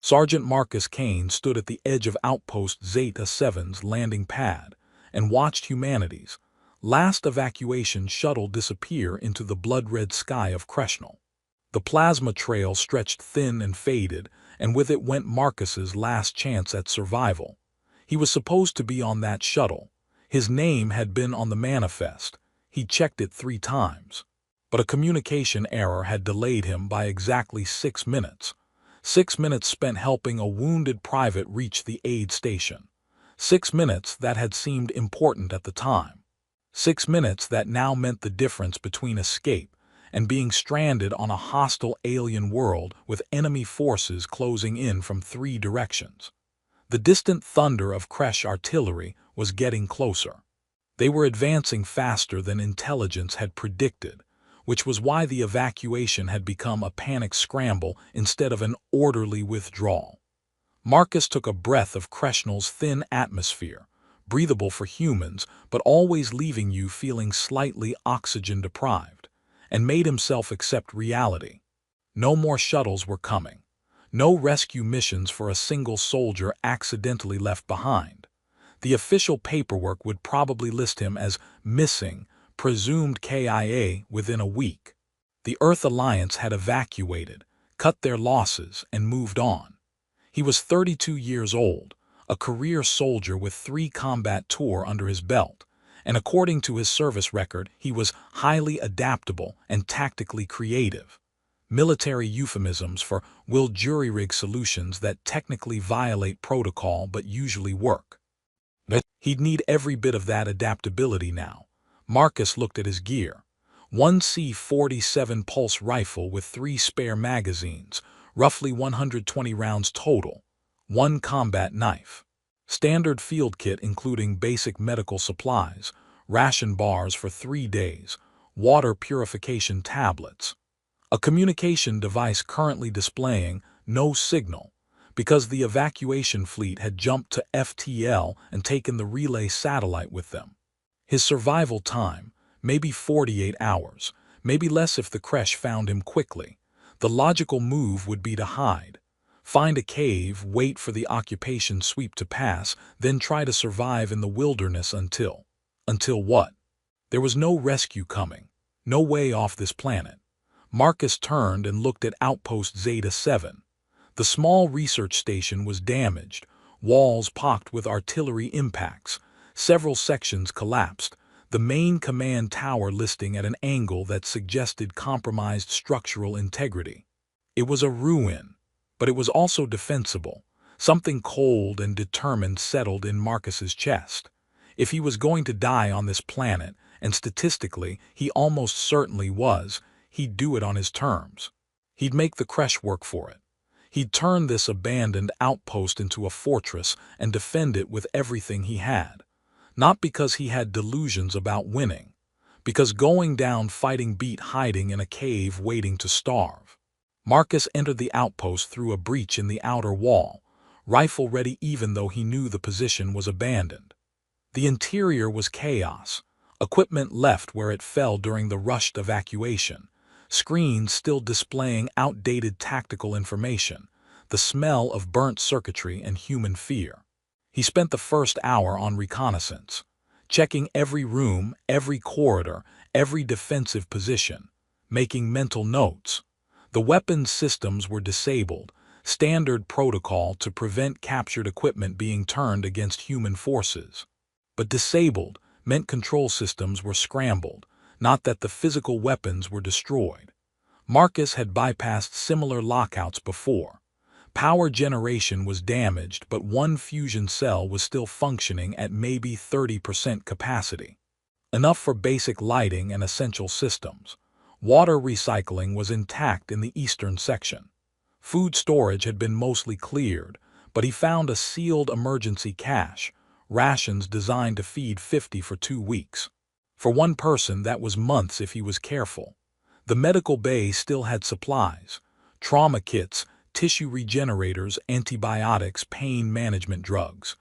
Sergeant Marcus Kane stood at the edge of Outpost Zeta 7's landing pad and watched humanity's last evacuation shuttle disappear into the blood-red sky of Creshnell. The plasma trail stretched thin and faded, and with it went Marcus's last chance at survival. He was supposed to be on that shuttle. His name had been on the manifest. He'd checked it 3 times. But a communication error had delayed him by exactly 6 minutes. 6 minutes spent helping a wounded private reach the aid station. 6 minutes that had seemed important at the time. 6 minutes that now meant the difference between escape and being stranded on a hostile alien world with enemy forces closing in from 3 directions. The distant thunder of Kresh artillery was getting closer. They were advancing faster than intelligence had predicted, which was why the evacuation had become a panic scramble instead of an orderly withdrawal. Marcus took a breath of Creshnell's thin atmosphere, breathable for humans but always leaving you feeling slightly oxygen-deprived, and made himself accept reality. No more shuttles were coming. No rescue missions for a single soldier accidentally left behind. The official paperwork would probably list him as missing, presumed KIA within a week. The Earth Alliance had evacuated, cut their losses, and moved on. He was 32 years old, a career soldier with 3 combat tours under his belt, and according to his service record, he was highly adaptable and tactically creative. Military euphemisms for will jury-rig solutions that technically violate protocol but usually work. He'd need every bit of that adaptability now. Marcus looked at his gear. 1 C-47 pulse rifle with 3 spare magazines, roughly 120 rounds total. 1 combat knife. Standard field kit including basic medical supplies, ration bars for 3 days, water purification tablets. A communication device currently displaying no signal, because the evacuation fleet had jumped to FTL and taken the relay satellite with them. His survival time, maybe 48 hours, maybe less if the Kresh found him quickly. The logical move would be to hide. Find a cave, wait for the occupation sweep to pass, then try to survive in the wilderness until what? There was no rescue coming, no way off this planet. Marcus turned and looked at Outpost Zeta 7. The small research station was damaged, walls pocked with artillery impacts, several sections collapsed, the main command tower listing at an angle that suggested compromised structural integrity. It was a ruin, but it was also defensible. Something cold and determined settled in Marcus's chest. If he was going to die on this planet, and statistically he almost certainly was, he'd do it on his terms. He'd make the Kresh work for it. He'd turn this abandoned outpost into a fortress and defend it with everything he had. Not because he had delusions about winning, because going down fighting beat hiding in a cave waiting to starve. Marcus entered the outpost through a breach in the outer wall, rifle ready even though he knew the position was abandoned. The interior was chaos, equipment left where it fell during the rushed evacuation, screens still displaying outdated tactical information, the smell of burnt circuitry and human fear. He spent the first hour on reconnaissance, checking every room, every corridor, every defensive position, making mental notes. The weapons systems were disabled, standard protocol to prevent captured equipment being turned against human forces. But disabled meant control systems were scrambled, not that the physical weapons were destroyed. Marcus had bypassed similar lockouts before. Power generation was damaged, but one fusion cell was still functioning at maybe 30% capacity. Enough for basic lighting and essential systems. Water recycling was intact in the eastern section. Food storage had been mostly cleared, but he found a sealed emergency cache, rations designed to feed 50 for 2 weeks. For one person, that was months if he was careful. The medical bay still had supplies, trauma kits, tissue regenerators, antibiotics, pain management drugs.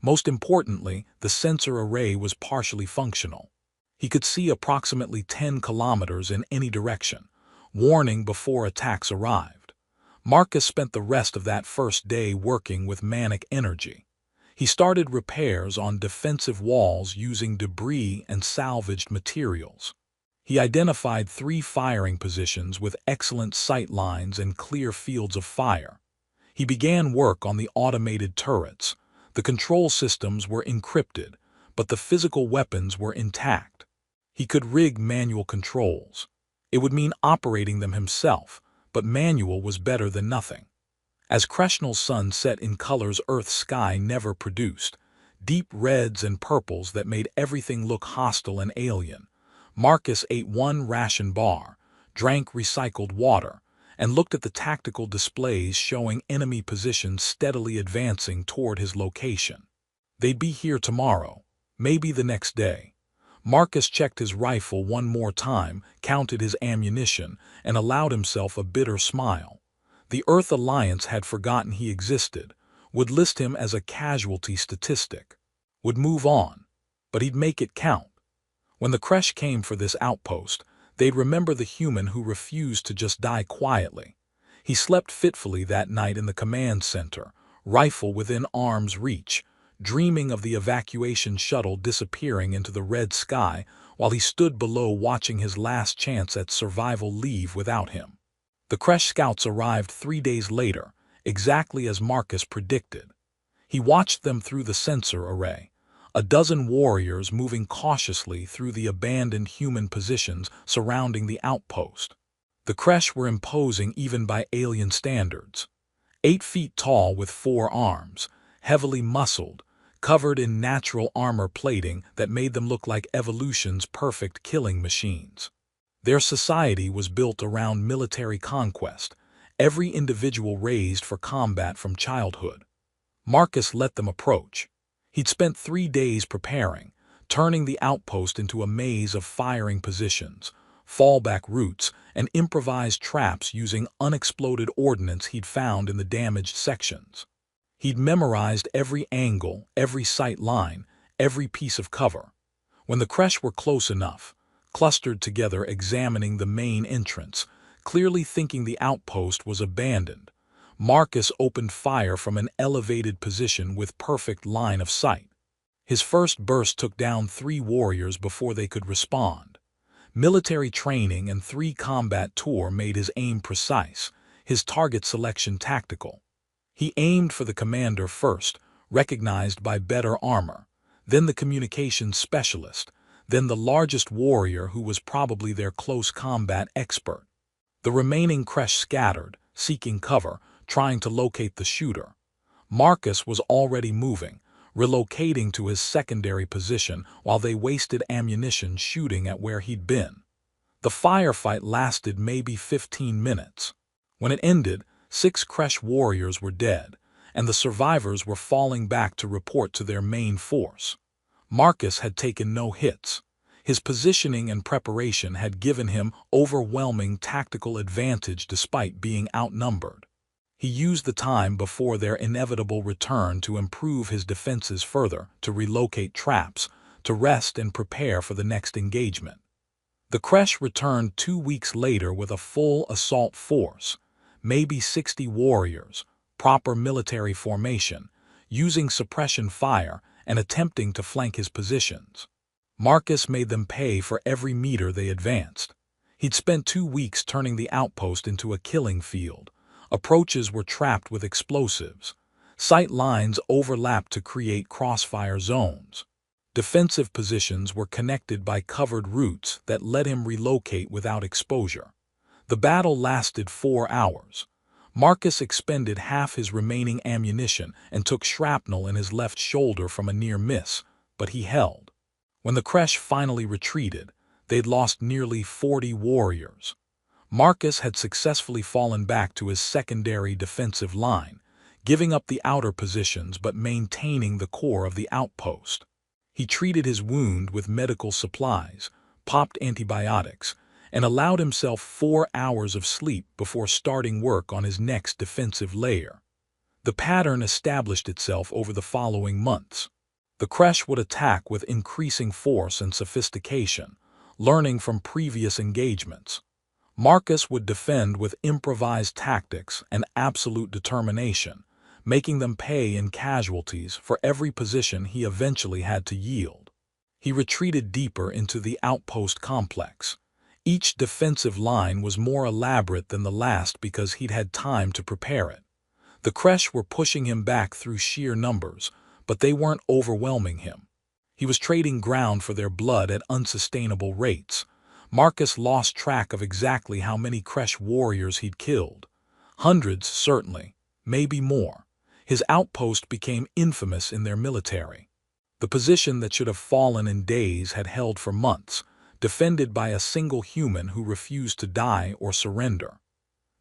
Most importantly, the sensor array was partially functional. He could see approximately 10 kilometers in any direction, warning before attacks arrived. Marcus spent the rest of that first day working with manic energy. He started repairs on defensive walls using debris and salvaged materials. He identified 3 firing positions with excellent sight lines and clear fields of fire. He began work on the automated turrets. The control systems were encrypted, but the physical weapons were intact. He could rig manual controls. It would mean operating them himself, but manual was better than nothing. As Krishnal's sun set in colors Earth's sky never produced, deep reds and purples that made everything look hostile and alien, Marcus ate 1 ration bar, drank recycled water, and looked at the tactical displays showing enemy positions steadily advancing toward his location. They'd be here tomorrow, maybe the next day. Marcus checked his rifle one more time, counted his ammunition, and allowed himself a bitter smile. The Earth Alliance had forgotten he existed, would list him as a casualty statistic, would move on, but he'd make it count. When the Kresh came for this outpost, they'd remember the human who refused to just die quietly. He slept fitfully that night in the command center, rifle within arm's reach, dreaming of the evacuation shuttle disappearing into the red sky while he stood below watching his last chance at survival leave without him. The Kresh scouts arrived 3 days later, exactly as Marcus predicted. He watched them through the sensor array, a dozen warriors moving cautiously through the abandoned human positions surrounding the outpost. The Kresh were imposing even by alien standards. 8 feet tall with 4 arms, heavily muscled, covered in natural armor plating that made them look like evolution's perfect killing machines. Their society was built around military conquest, every individual raised for combat from childhood. Marcus let them approach. He'd spent 3 days preparing, turning the outpost into a maze of firing positions, fallback routes, and improvised traps using unexploded ordnance he'd found in the damaged sections. He'd memorized every angle, every sight line, every piece of cover. When the Kresh were close enough, clustered together examining the main entrance, clearly thinking the outpost was abandoned, Marcus opened fire from an elevated position with perfect line of sight. His first burst took down 3 warriors before they could respond. Military training and 3 combat tour made his aim precise, his target selection tactical. He aimed for the commander first, recognized by better armor, then the communications specialist, then the largest warrior who was probably their close combat expert. The remaining Kresh scattered, seeking cover, trying to locate the shooter. Marcus was already moving, relocating to his secondary position while they wasted ammunition shooting at where he'd been. The firefight lasted maybe 15 minutes. When it ended, 6 Kresh warriors were dead, and the survivors were falling back to report to their main force. Marcus had taken no hits. His positioning and preparation had given him overwhelming tactical advantage despite being outnumbered. He used the time before their inevitable return to improve his defenses further, to relocate traps, to rest and prepare for the next engagement. The Kresh returned 2 weeks later with a full assault force, maybe 60 warriors, proper military formation, using suppression fire and attempting to flank his positions. Marcus made them pay for every meter they advanced. He'd spent 2 weeks turning the outpost into a killing field. Approaches were trapped with explosives. Sight lines overlapped to create crossfire zones. Defensive positions were connected by covered routes that let him relocate without exposure. The battle lasted 4 hours. Marcus expended half his remaining ammunition and took shrapnel in his left shoulder from a near miss, but he held. When the Kresh finally retreated, they'd lost nearly 40 warriors. Marcus had successfully fallen back to his secondary defensive line, giving up the outer positions but maintaining the core of the outpost. He treated his wound with medical supplies, popped antibiotics, and allowed himself 4 hours of sleep before starting work on his next defensive layer. The pattern established itself over the following months. The Kresh would attack with increasing force and sophistication, learning from previous engagements. Marcus would defend with improvised tactics and absolute determination, making them pay in casualties for every position he eventually had to yield. He retreated deeper into the outpost complex. Each defensive line was more elaborate than the last because he'd had time to prepare it. The Kresh were pushing him back through sheer numbers, but they weren't overwhelming him. He was trading ground for their blood at unsustainable rates. Marcus lost track of exactly how many Kresh warriors he'd killed. Hundreds, certainly, maybe more. His outpost became infamous in their military. The position that should have fallen in days had held for months, defended by a single human who refused to die or surrender.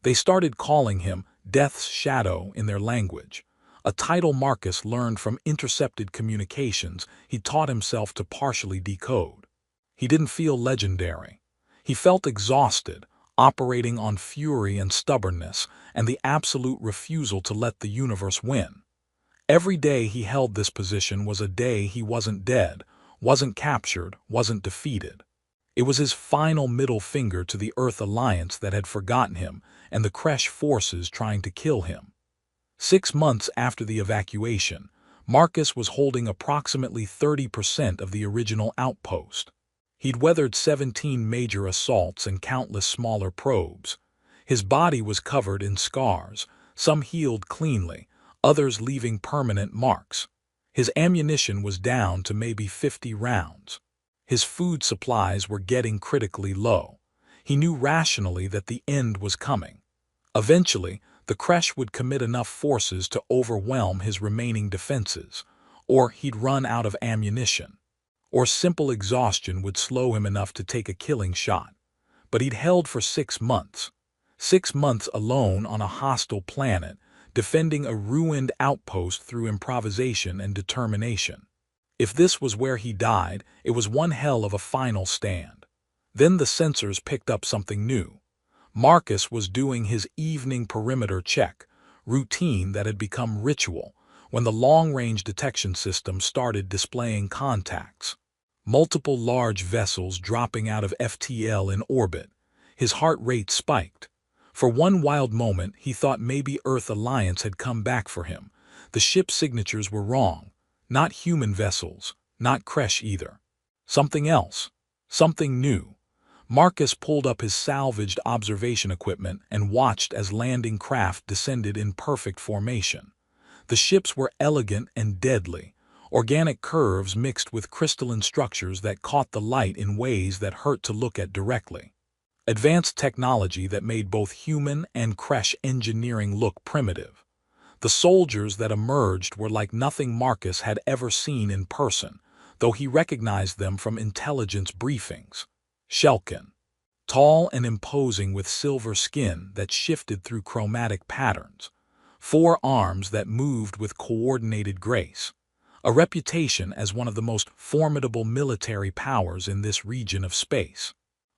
They started calling him Death's Shadow in their language, a title Marcus learned from intercepted communications he taught himself to partially decode. He didn't feel legendary. He felt exhausted, operating on fury and stubbornness and the absolute refusal to let the universe win. Every day he held this position was a day he wasn't dead, wasn't captured, wasn't defeated. It was his final middle finger to the Earth Alliance that had forgotten him and the Kresh forces trying to kill him. 6 months after the evacuation, Marcus was holding approximately 30% of the original outpost. He'd weathered 17 major assaults and countless smaller probes. His body was covered in scars, some healed cleanly, others leaving permanent marks. His ammunition was down to maybe 50 rounds. His food supplies were getting critically low. He knew rationally that the end was coming. Eventually, the Kresh would commit enough forces to overwhelm his remaining defenses, or he'd run out of ammunition, or simple exhaustion would slow him enough to take a killing shot. But he'd held for 6 months. 6 months alone on a hostile planet, defending a ruined outpost through improvisation and determination. If this was where he died, it was one hell of a final stand. Then the sensors picked up something new. Marcus was doing his evening perimeter check, routine that had become ritual, when the long-range detection system started displaying contacts. Multiple large vessels dropping out of FTL in orbit. His heart rate spiked. For one wild moment, he thought maybe Earth Alliance had come back for him. The ship's signatures were wrong. Not human vessels, not Kresh either. Something else. Something new. Marcus pulled up his salvaged observation equipment and watched as landing craft descended in perfect formation. The ships were elegant and deadly, organic curves mixed with crystalline structures that caught the light in ways that hurt to look at directly. Advanced technology that made both human and Kresh engineering look primitive. The soldiers that emerged were like nothing Marcus had ever seen in person, though he recognized them from intelligence briefings. Shelkin. Tall and imposing with silver skin that shifted through chromatic patterns. 4 arms that moved with coordinated grace. A reputation as one of the most formidable military powers in this region of space.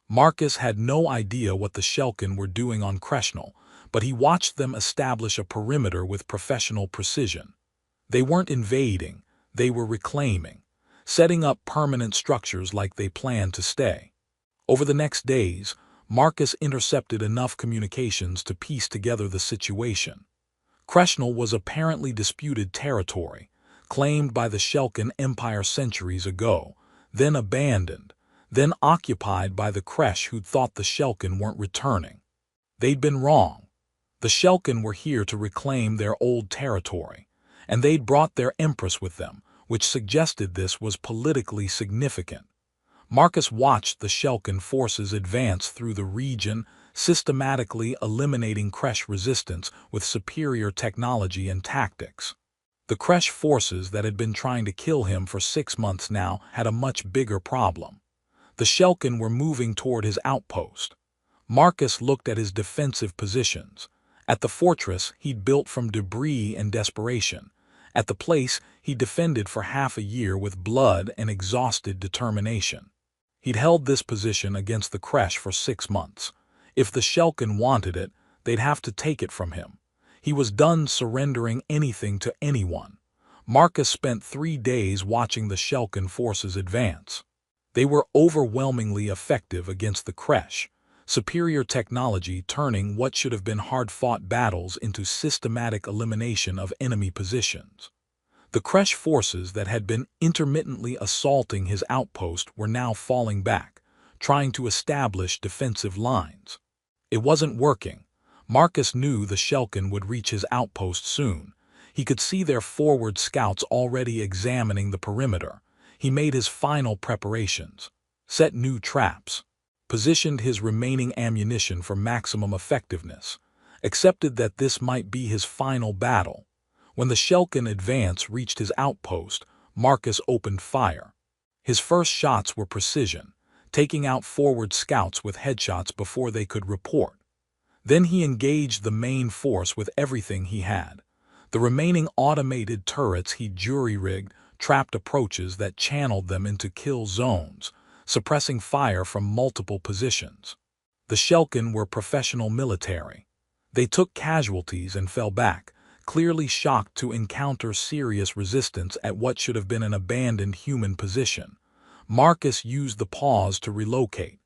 Marcus had no idea what the Shelkin were doing on Kreshnel, but he watched them establish a perimeter with professional precision. They weren't invading, they were reclaiming, setting up permanent structures like they planned to stay. Over the next days, Marcus intercepted enough communications to piece together the situation. Kreshnel was apparently disputed territory, claimed by the Shelkin Empire centuries ago, then abandoned, then occupied by the Kresh who'd thought the Shelkin weren't returning. They'd been wrong. The Shelkin were here to reclaim their old territory, and they'd brought their Empress with them, which suggested this was politically significant. Marcus watched the Shelkin forces advance through the region, systematically eliminating Kresh resistance with superior technology and tactics. The Kresh forces that had been trying to kill him for 6 months now had a much bigger problem. The Shelkin were moving toward his outpost. Marcus looked at his defensive positions, at the fortress he'd built from debris and desperation, at the place he defended for half a year with blood and exhausted determination. He'd held this position against the Kresh for 6 months. If the Shelkin wanted it, they'd have to take it from him. He was done surrendering anything to anyone. Marcus spent 3 days watching the Shelkin forces advance. They were overwhelmingly effective against the Kresh, superior technology turning what should have been hard-fought battles into systematic elimination of enemy positions. The Kresh forces that had been intermittently assaulting his outpost were now falling back, trying to establish defensive lines. It wasn't working. Marcus knew the Shelkin would reach his outpost soon. He could see their forward scouts already examining the perimeter. He made his final preparations, set new traps, positioned his remaining ammunition for maximum effectiveness, accepted that this might be his final battle. When the Shelkin advance reached his outpost, Marcus opened fire. His first shots were precision, taking out forward scouts with headshots before they could report. Then he engaged the main force with everything he had. The remaining automated turrets he jury-rigged trapped approaches that channeled them into kill zones, suppressing fire from multiple positions. The Shelkin were professional military. They took casualties and fell back, clearly shocked to encounter serious resistance at what should have been an abandoned human position. Marcus used the pause to relocate.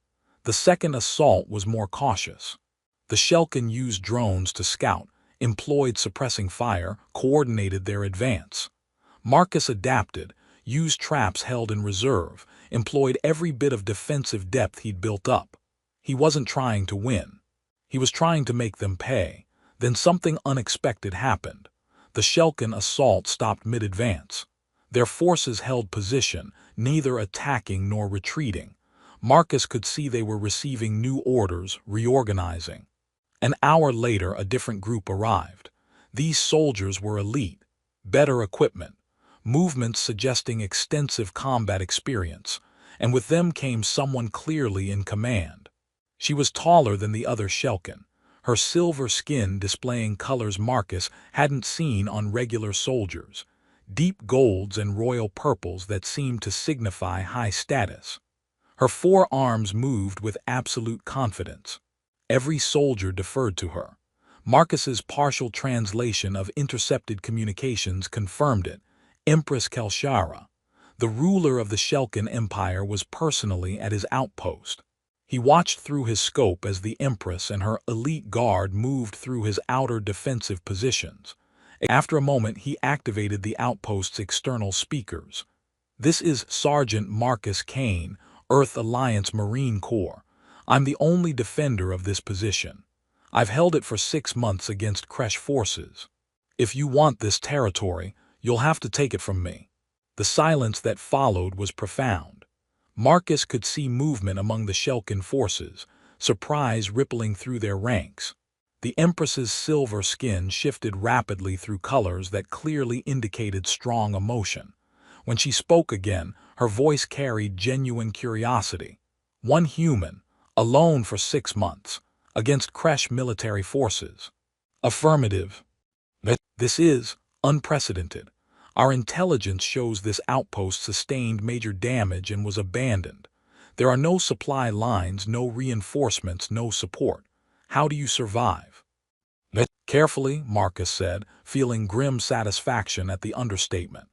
The second assault was more cautious. The Shelkin used drones to scout, employed suppressing fire, coordinated their advance. Marcus adapted, used traps held in reserve, employed every bit of defensive depth he'd built up. He wasn't trying to win. He was trying to make them pay. Then something unexpected happened. The Shelkin assault stopped mid-advance. Their forces held position, neither attacking nor retreating. Marcus could see they were receiving new orders, reorganizing. An hour later, a different group arrived. These soldiers were elite, better equipment, movements suggesting extensive combat experience, and with them came someone clearly in command. She was taller than the other Shelkin, her silver skin displaying colors Marcus hadn't seen on regular soldiers, deep golds and royal purples that seemed to signify high status. Her forearms moved with absolute confidence. Every soldier deferred to her. Marcus's partial translation of intercepted communications confirmed it. Empress Kelshara, the ruler of the Shelkin Empire, was personally at his outpost. He watched through his scope as the Empress and her elite guard moved through his outer defensive positions. After a moment, he activated the outpost's external speakers. "This is Sergeant Marcus Kane, Earth Alliance Marine Corps. I'm the only defender of this position. I've held it for 6 months against Kresh forces. If you want this territory, you'll have to take it from me." The silence that followed was profound. Marcus could see movement among the Shelkin forces, surprise rippling through their ranks. The Empress's silver skin shifted rapidly through colors that clearly indicated strong emotion. When she spoke again, her voice carried genuine curiosity. One human, alone for 6 months, against Kresh military forces. Affirmative. This is unprecedented. Our intelligence shows this outpost sustained major damage and was abandoned. There are no supply lines, no reinforcements, no support. How do you survive? Carefully, Marcus said, feeling grim satisfaction at the understatement.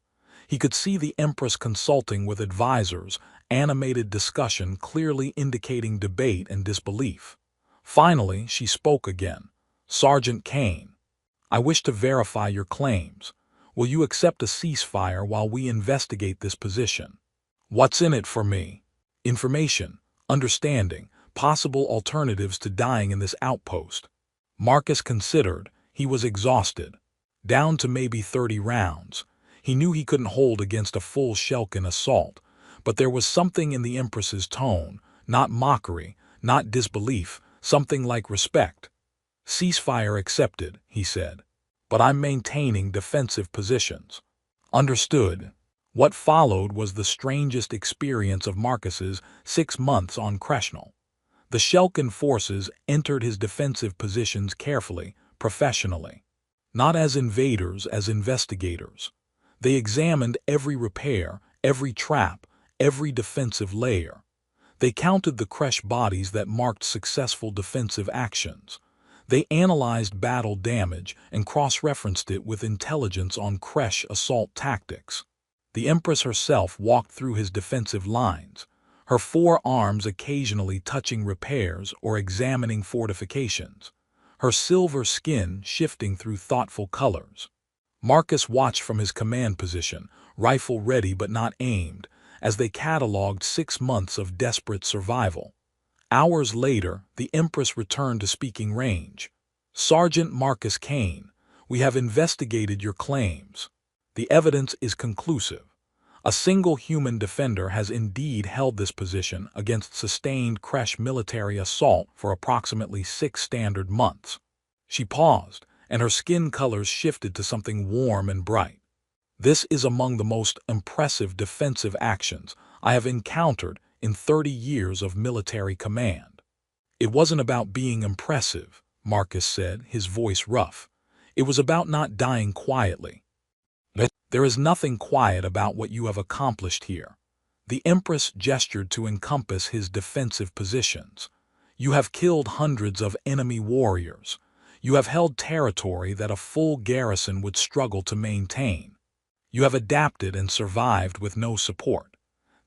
He could see the Empress consulting with advisors, animated discussion clearly indicating debate and disbelief. Finally, she spoke again. "Sergeant Kane, I wish to verify your claims. Will you accept a ceasefire while we investigate this position?" "What's in it for me?" "Information, understanding, possible alternatives to dying in this outpost." Marcus considered. He was exhausted. Down to maybe 30 rounds. He knew he couldn't hold against a full Shelkin assault, but there was something in the Empress's tone, not mockery, not disbelief, something like respect. "Ceasefire accepted," he said, "but I'm maintaining defensive positions." "Understood." What followed was the strangest experience of Marcus's 6 months on Kreshnal. The Shelkin forces entered his defensive positions carefully, professionally. Not as invaders, as investigators. They examined every repair, every trap, every defensive layer. They counted the Kresh bodies that marked successful defensive actions. They analyzed battle damage and cross-referenced it with intelligence on Kresh assault tactics. The Empress herself walked through his defensive lines. her four arms occasionally touching repairs or examining fortifications, her silver skin shifting through thoughtful colors. Marcus watched from his command position, rifle ready but not aimed, as they cataloged 6 months of desperate survival. Hours later, the Empress returned to speaking range. "Sergeant Marcus Kane, we have investigated your claims. The evidence is conclusive. A single human defender has indeed held this position against sustained Kresh military assault for approximately 6 standard months." She paused, and her skin colors shifted to something warm and bright. "This is among the most impressive defensive actions I have encountered in 30 years of military command." "It wasn't about being impressive," Marcus said, his voice rough. "It was about not dying quietly." "There is nothing quiet about what you have accomplished here." The Empress gestured to encompass his defensive positions. "You have killed hundreds of enemy warriors. You have held territory that a full garrison would struggle to maintain. You have adapted and survived with no support.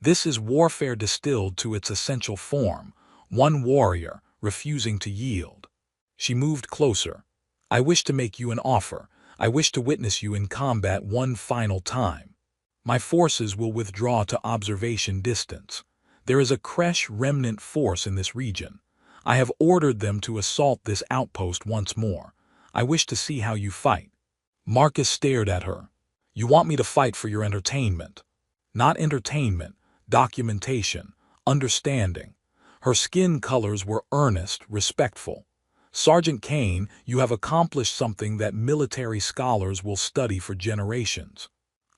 This is warfare distilled to its essential form, one warrior refusing to yield." She moved closer. "I wish to make you an offer. I wish to witness you in combat one final time. My forces will withdraw to observation distance. There is a Kresh remnant force in this region. I have ordered them to assault this outpost once more. I wish to see how you fight." Marcus stared at her. "You want me to fight for your entertainment?" "Not entertainment, documentation, understanding." Her skin colors were earnest, respectful. "Sergeant Kane, you have accomplished something that military scholars will study for generations.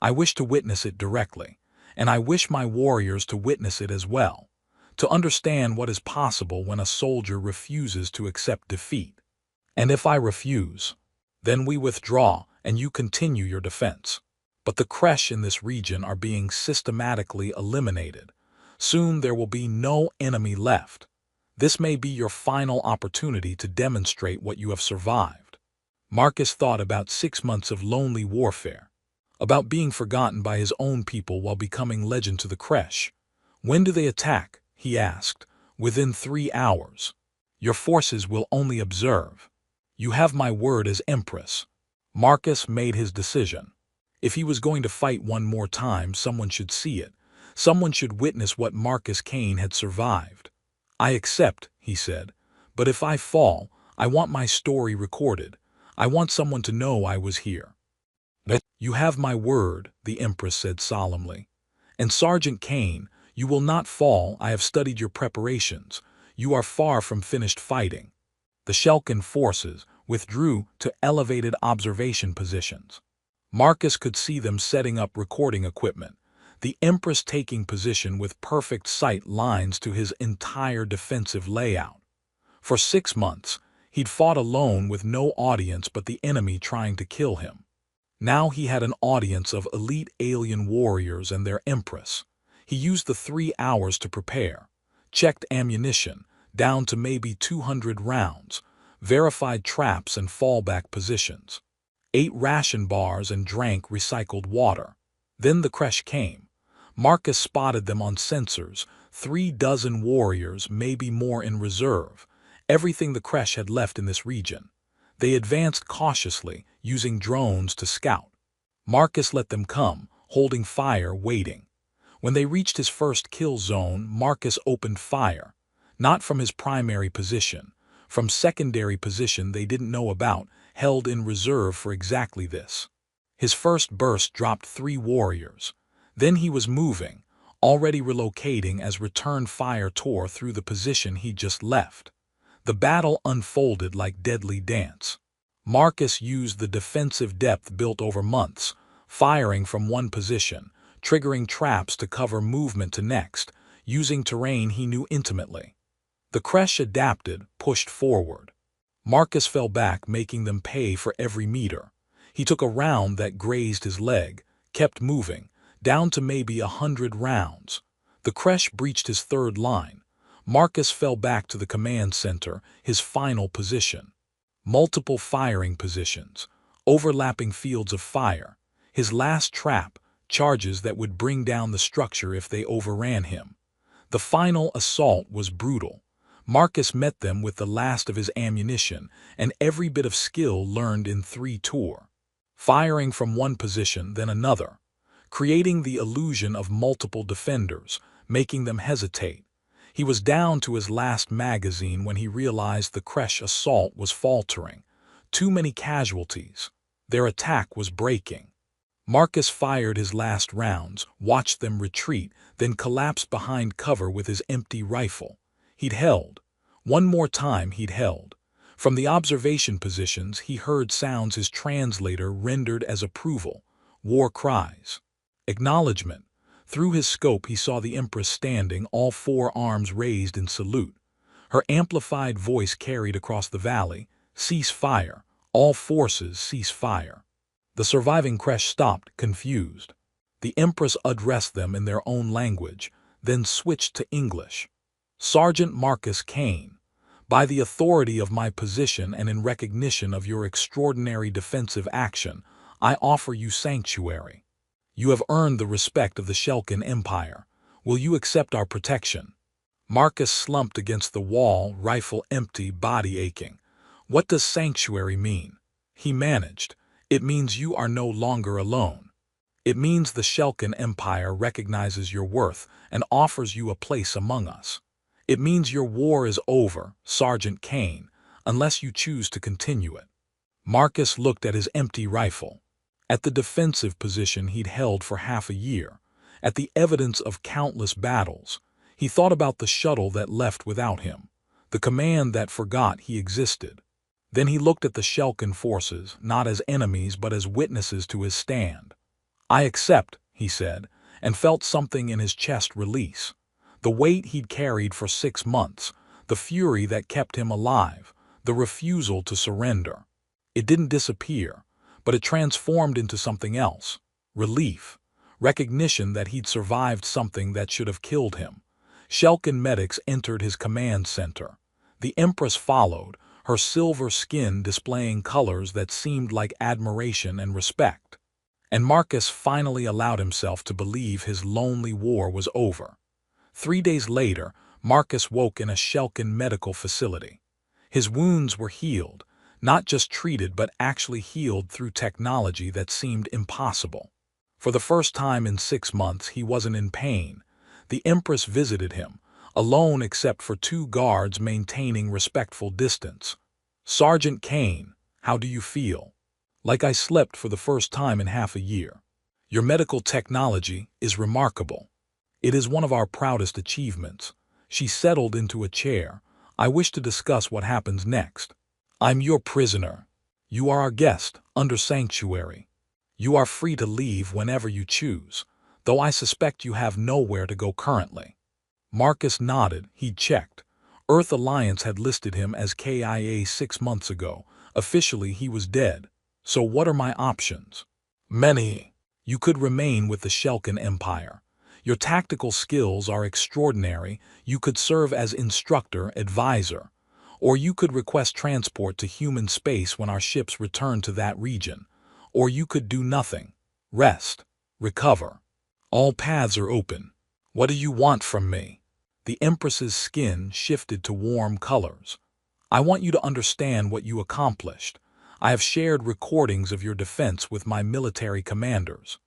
I wish to witness it directly, and I wish my warriors to witness it as well, to understand what is possible when a soldier refuses to accept defeat. And if I refuse, then we withdraw and you continue your defense. But the Kresh in this region are being systematically eliminated. Soon there will be no enemy left. This may be your final opportunity to demonstrate what you have survived." Marcus thought about 6 months of lonely warfare, about being forgotten by his own people while becoming legend to the Kresh. "When do they attack?" he asked. "Within 3 hours. Your forces will only observe." "You have my word as Empress." Marcus made his decision. If he was going to fight one more time, someone should see it. Someone should witness what Marcus Kane had survived. "I accept," he said, "but if I fall, I want my story recorded. I want someone to know I was here." "You have my word," the Empress said solemnly. "And Sergeant Kane, you will not fall. I have studied your preparations. You are far from finished fighting." The Shelkin forces withdrew to elevated observation positions. Marcus could see them setting up recording equipment, the Empress taking position with perfect sight lines to his entire defensive layout. For 6 months, he'd fought alone with no audience but the enemy trying to kill him. Now he had an audience of elite alien warriors and their Empress. He used the 3 hours to prepare, checked ammunition, down to maybe 200 rounds, verified traps and fallback positions, ate ration bars and drank recycled water. Then the Kresh came. Marcus spotted them on sensors, 3 dozen warriors, maybe more in reserve, everything the Kresh had left in this region. They advanced cautiously, using drones to scout. Marcus let them come, holding fire, waiting. When they reached his first kill zone, Marcus opened fire, not from his primary position, from secondary position they didn't know about, held in reserve for exactly this. His first burst dropped 3 warriors. Then he was moving, already relocating as return fire tore through the position he'd just left. The battle unfolded like deadly dance. Marcus used the defensive depth built over months, firing from one position, triggering traps to cover movement to next, using terrain he knew intimately. The Kresh adapted, pushed forward. Marcus fell back, making them pay for every meter. He took a round that grazed his leg, kept moving, down to maybe 100 rounds. The Kresh breached his third line. Marcus fell back to the command center, his final position. Multiple firing positions, overlapping fields of fire. His last trap, charges that would bring down the structure if they overran him. The final assault was brutal. Marcus met them with the last of his ammunition and every bit of skill learned in 3 tours, firing from one position then another, creating the illusion of multiple defenders, making them hesitate. He was down to his last magazine when he realized the Kresh assault was faltering. Too many casualties. Their attack was breaking. Marcus fired his last rounds, watched them retreat, then collapsed behind cover with his empty rifle. He'd held. One more time he'd held. From the observation positions he heard sounds his translator rendered as approval. War cries. Acknowledgement. Through his scope he saw the Empress standing, all 4 arms raised in salute. Her amplified voice carried across the valley, "Cease fire. All forces cease fire." The surviving Kresh stopped, confused. The Empress addressed them in their own language, then switched to English. "Sergeant Marcus Kane, by the authority of my position and in recognition of your extraordinary defensive action, I offer you sanctuary. You have earned the respect of the Shelkin Empire. Will you accept our protection?" Marcus slumped against the wall, rifle empty, body aching. "What does sanctuary mean?" He managed. "It means you are no longer alone. It means the Shelkin Empire recognizes your worth and offers you a place among us. It means your war is over, Sergeant Kane, unless you choose to continue it." Marcus looked at his empty rifle, at the defensive position he'd held for half a year, at the evidence of countless battles. He thought about the shuttle that left without him, the command that forgot he existed. Then he looked at the Shelkin forces, not as enemies but as witnesses to his stand. "I accept," he said, and felt something in his chest release. The weight he'd carried for 6 months, the fury that kept him alive, the refusal to surrender. It didn't disappear, but it transformed into something else. Relief. Recognition that he'd survived something that should have killed him. Shelkin medics entered his command center. The Empress followed, her silver skin displaying colors that seemed like admiration and respect. And Marcus finally allowed himself to believe his lonely war was over. 3 days later, Marcus woke in a Shelkin medical facility. His wounds were healed, not just treated but actually healed through technology that seemed impossible. For the first time in 6 months he wasn't in pain. The Empress visited him, alone except for 2 guards maintaining respectful distance. "Sergeant Kane, how do you feel?" "Like I slept for the first time in half a year. Your medical technology is remarkable. It is one of our proudest achievements." She settled into a chair. "I wish to discuss what happens next. I'm your prisoner. You are our guest, under sanctuary. You are free to leave whenever you choose, though I suspect you have nowhere to go currently." Marcus nodded. He'd checked. Earth Alliance had listed him as KIA 6 months ago. Officially he was dead. So what are my options? Many. You could remain with the Shelkin Empire. Your tactical skills are extraordinary. You could serve as instructor, advisor. Or you could request transport to human space when our ships return to that region. Or you could do nothing. Rest. Recover. All paths are open. What do you want from me? The Empress's skin shifted to warm colors. "I want you to understand what you accomplished. I have shared recordings of your defense with my military commanders.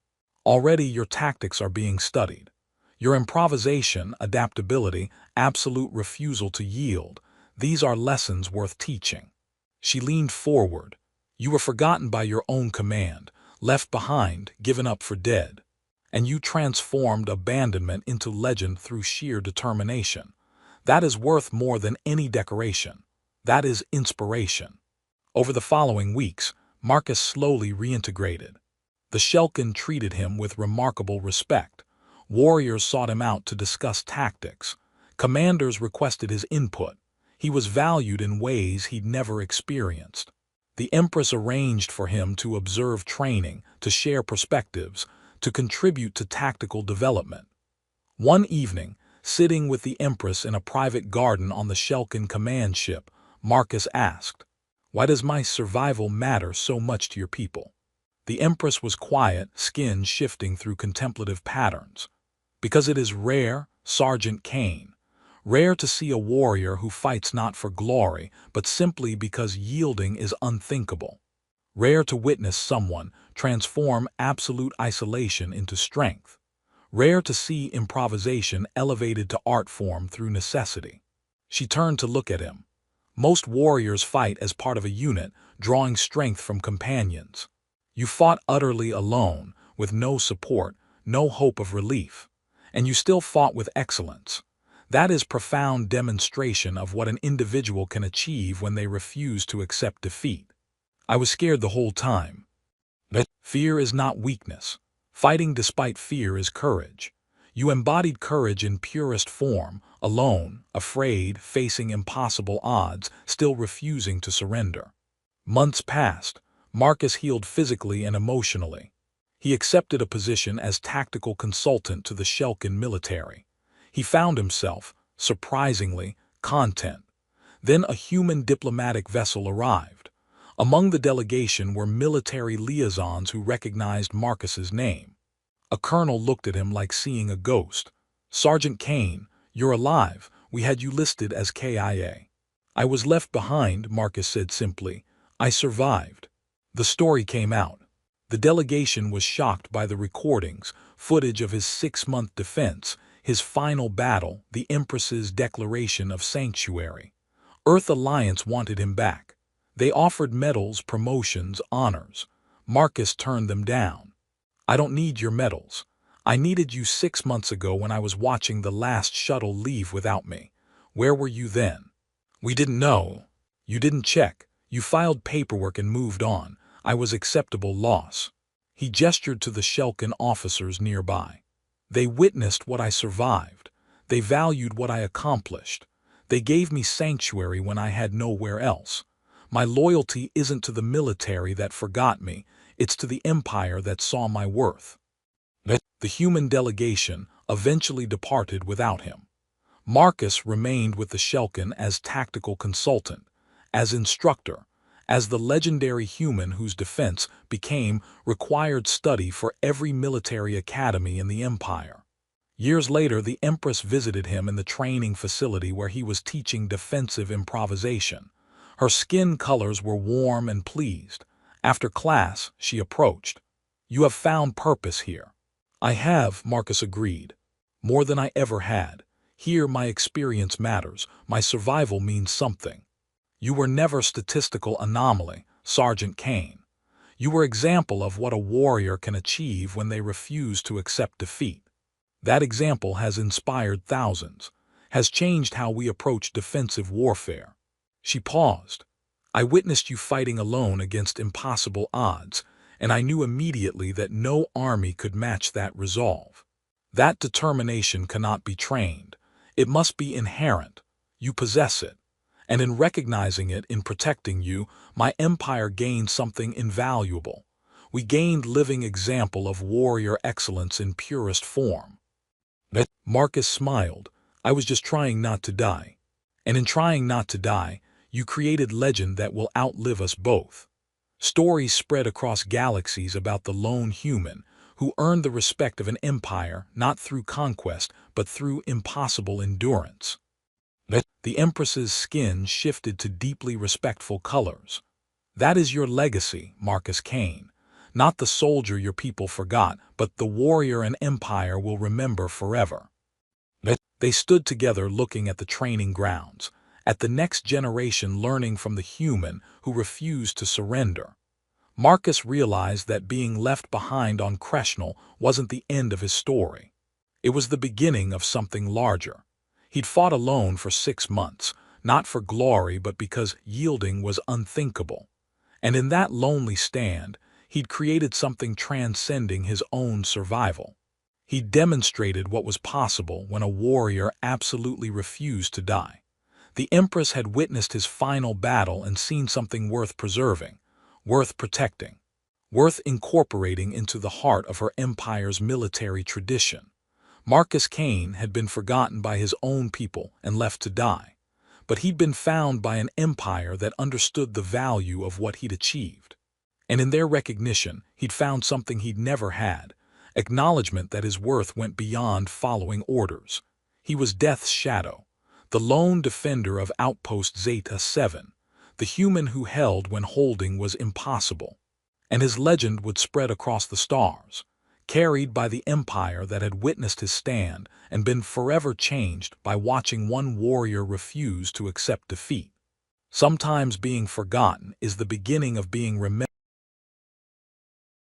Already your tactics are being studied. Your improvisation, adaptability, absolute refusal to yield, these are lessons worth teaching." She leaned forward. "You were forgotten by your own command, left behind, given up for dead. And you transformed abandonment into legend through sheer determination. That is worth more than any decoration. That is inspiration." Over the following weeks, Marcus slowly reintegrated. The Shelkin treated him with remarkable respect. Warriors sought him out to discuss tactics. Commanders requested his input. He was valued in ways he'd never experienced. The Empress arranged for him to observe training, to share perspectives, to contribute to tactical development. One evening, sitting with the Empress in a private garden on the Shelkin command ship, Marcus asked, "Why does my survival matter so much to your people?" The Empress was quiet, skin shifting through contemplative patterns. "Because it is rare," Sergeant Kane. Rare to see a warrior who fights not for glory, but simply because yielding is unthinkable. Rare to witness someone transform absolute isolation into strength. Rare to see improvisation elevated to art form through necessity. She turned to look at him. Most warriors fight as part of a unit, drawing strength from companions. You fought utterly alone, with no support, no hope of relief. And you still fought with excellence. That is profound demonstration of what an individual can achieve when they refuse to accept defeat. I was scared the whole time. But fear is not weakness. Fighting despite fear is courage. You embodied courage in purest form, alone, afraid, facing impossible odds, still refusing to surrender. Months passed. Marcus healed physically and emotionally. He accepted a position as tactical consultant to the Shelkin military. He found himself, surprisingly, content. Then a human diplomatic vessel arrived. Among the delegation were military liaisons who recognized Marcus's name. A colonel looked at him like seeing a ghost. "Sergeant Kane, you're alive. We had you listed as KIA." "I was left behind," Marcus said simply. "I survived." The story came out. The delegation was shocked by the recordings, footage of his 6-month defense, his final battle, the Empress's declaration of sanctuary. Earth Alliance wanted him back. They offered medals, promotions, honors. Marcus turned them down. "I don't need your medals. I needed you 6 months ago when I was watching the last shuttle leave without me. Where were you then?" "We didn't know." "You didn't check. You filed paperwork and moved on. I was acceptable loss." He gestured to the Shelkin officers nearby. "They witnessed what I survived. They valued what I accomplished. They gave me sanctuary when I had nowhere else. My loyalty isn't to the military that forgot me, it's to the empire that saw my worth." The human delegation eventually departed without him. Marcus remained with the Shelkin as tactical consultant, as instructor, as the legendary human whose defense became required study for every military academy in the empire. Years later, the Empress visited him in the training facility where he was teaching defensive improvisation. Her skin colors were warm and pleased. After class, she approached. "You have found purpose here." "I have," Marcus agreed. "More than I ever had. Here my experience matters. My survival means something." "You were never statistical anomaly, Sergeant Kane. You were example of what a warrior can achieve when they refuse to accept defeat. That example has inspired thousands, has changed how we approach defensive warfare." She paused. "I witnessed you fighting alone against impossible odds, and I knew immediately that no army could match that resolve. That determination cannot be trained. It must be inherent. You possess it. And in recognizing it, in protecting you, my empire gained something invaluable. We gained living example of warrior excellence in purest form." Marcus smiled. "I was just trying not to die. And in trying not to die, you created legend that will outlive us both." Stories spread across galaxies about the lone human who earned the respect of an empire not through conquest but through impossible endurance. The Empress's skin shifted to deeply respectful colors. "That is your legacy, Marcus Kane. Not the soldier your people forgot, but the warrior an empire will remember forever." They stood together looking at the training grounds, at the next generation learning from the human who refused to surrender. Marcus realized that being left behind on Creshnell wasn't the end of his story. It was the beginning of something larger. He'd fought alone for 6 months, not for glory but because yielding was unthinkable. And in that lonely stand, he'd created something transcending his own survival. He demonstrated what was possible when a warrior absolutely refused to die. The Empress had witnessed his final battle and seen something worth preserving, worth protecting, worth incorporating into the heart of her empire's military tradition. Marcus Kane had been forgotten by his own people and left to die, but he'd been found by an empire that understood the value of what he'd achieved. And in their recognition, he'd found something he'd never had, acknowledgement that his worth went beyond following orders. He was Death's shadow, the lone defender of Outpost Zeta 7, the human who held when holding was impossible. And his legend would spread across the stars, carried by the empire that had witnessed his stand and been forever changed by watching one warrior refuse to accept defeat. Sometimes being forgotten is the beginning of being remembered.